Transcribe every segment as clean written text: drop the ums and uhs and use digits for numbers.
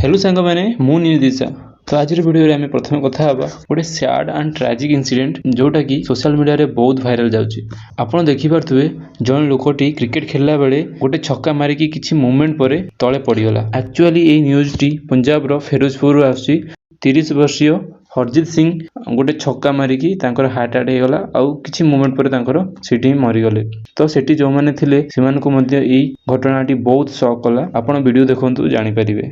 Hello सांग मैंने मु निर्दिशा। तो आज वीडियो रे आम प्रथम कथा हबा गोटे सैड एंड ट्रेजिक इंसिडेंट जोटा कि सोशल मीडिया रे बहुत वायरल जाउची। आपण देखि पारथुवे जन लोकटी क्रिकेट खेलला बेले गोटे छक्का मारिकी किछि मूवमेंट परे तळे पड़ीगला। एक्चुअली ए न्यूज टी पंजाब रो फिरोजपुर आसी 30 वर्षीय हरजीत सिंह गोटे छक्का मारिकी तांकर हार्ट अटैक हेगला आउ किछि मूवमेंट परे तांकर सेठी मरि गले। तो सेठी जो माने थिले सेमानको मध्ये एई घटनाटी बहुत शॉक कला। आपण वीडियो देखंतु जानि परिबे।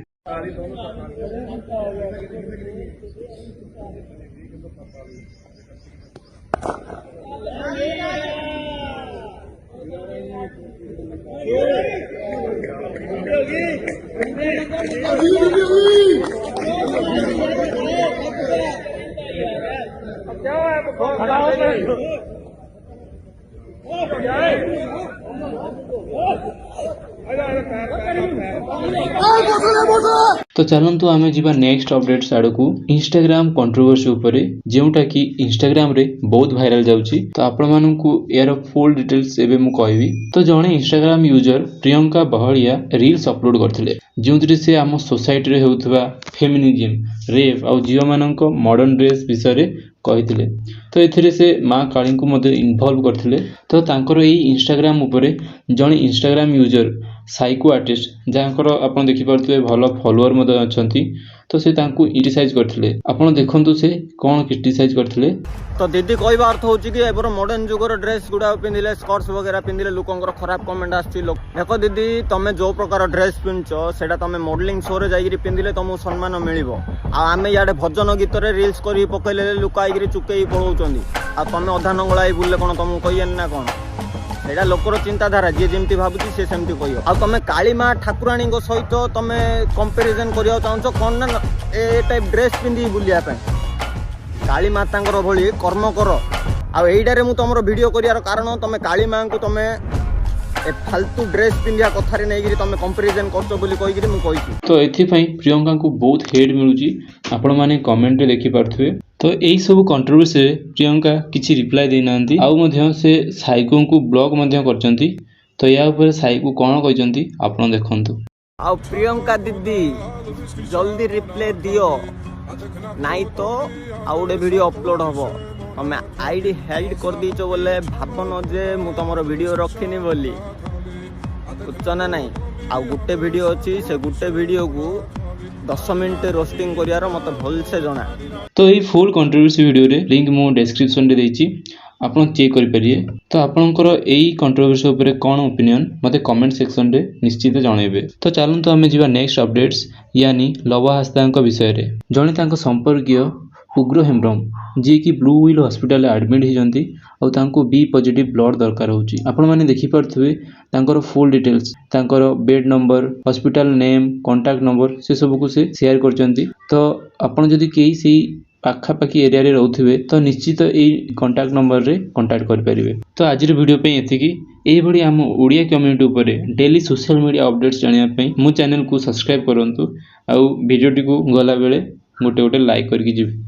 तो चलतु आम जा नेक्स्ट अपडेट्स आड़ को इंस्टाग्राम कंट्रोवर्सी उपरे जोटा कि इंस्टाग्राम रे बहुत वायरल जाउची। तो आपण मानकु यार फुल डिटेल्स एबे मु कहबी। तो जणे Instagram user Priyanka Bahaliya reels upload करथिले जोंतरे से आम सोसाइटी रे हेउथबा फेमिनिज्म रेप आ जियो मानक मॉडर्न ड्रेस विषय रे कहिथिले। तो एथिरे से मां काली को मध्ये इन्वॉल्व करथिले। तो तांकर एई इंस्टाग्राम उपरे जणे इंस्टाग्राम यूजर साइको आर्टिस्ट जहाँकर आप देखिपे भल फॉलोअर मध्ये अछंती। तो से तांकु क्रिटिसाइज करथिले। आपण देखंतु से कोन क्रिटिसाइज करथिले। तो दीदी कहबा अर्थ होची कि एबर मॉडर्न जुगर ड्रेस गुडा पिंदिले स्कर्ट्स वगैरह पिंदिले लोकंकर खराब कमेंट आछि। लोक देखो दीदी तमे जो प्रकार ड्रेस पिनचो सेटा तमे मॉडलिंग शो रे जाईगिरी पिंदिले तमु सम्मान मिलिबो। आ आमे याडे भजन गीत रे रील्स करी पकैले लुका आइगिरी चुकेई पळौचंदी। आ तमे अधा नंगळाई बुलले कोन तमु कहियन ना कोन एटा लोकर चिंताधारा जी जेमती भाबुची से सेमती कहियो। आ तमे काली मां ठाकुराणी को सहित तमे कंपैरिजन करिया चाहछो कोन ना ए टाइप ड्रेस पिंदी बुलिया पे काली मातांकर भली कर्म कर। आ एइडारे मु तमरो वीडियो करियार कारण तमे काली मां को तमे ए फालतू ड्रेस पिंदिया कथारे नेगिरी तमे कंपैरिजन करछो बोली कहिगिरी मु कहिछि। तो एथि पई प्रियंका को बहुत हेड मिलुची आपण माने कमेंट रे देखि पारथुवे। तो एई सब कंट्रोवर्सी रे प्रियंका किछि रिप्लाई दे नांती आउ मध्ये से साइको को ब्लॉग मध्ये करचंती। तो या ऊपर साइको कोन कहिसंती आपण देखंतु। आ प्रियंका दीदी जल्दी रिप्लाई दियो नाइ तो आउडे वीडियो अपलोड हबो। तमे आईडी हेल्ड कर दीचो बोले भाबनो जे मु तमरो वीडियो रखिनी बोली उच्चना नाही। आ गुटे वीडियो अछि से गुटे वीडियो को 10 मिनिट रोस्टिंग करियार मते भल से जणा। तो ये फुल कंट्रोवर्सी वीडियो रे लिंक मु डिस्क्रिप्शन रे देछि आपण चेक करि परिए। तो आपनकर एई कंट्रोवर्सी ऊपर कोन ओपिनियन मते कमेंट सेक्शन रे निश्चित जणाइबे। तो चलंतु आमे जिबा नेक्स्ट अपडेट्स यानी लवा हस्तांक विषय रे। जणे तांको संपर्कीय उग्र हेम्ब्रम जी की ब्लू व्हील हॉस्पिटल एडमिट हिजंती और तांको बी पॉजिटिव ब्लड दरकार होची। आपण माने देखि पारथुवे तांकर फुल डिटेल्स तांकर bed number hospital name contact number से सब को से शेयर करचंती। तो आपण जदी केही सेही पाखापाखी एरिया रे रहउथिबे तो निश्चित एई कांटेक्ट नंबर रे कांटेक्ट कर परिबे। तो आज वीडियो पे एतिकी एही भडी हम ओडिया कम्युनिटी ऊपर डेली सोशल मीडिया अपडेट्स जानिया पई मो चैनल को सब्सक्राइब करंतु। आ वीडियो टी को गला बेले गोटे गोटे लाइक करके जीवे।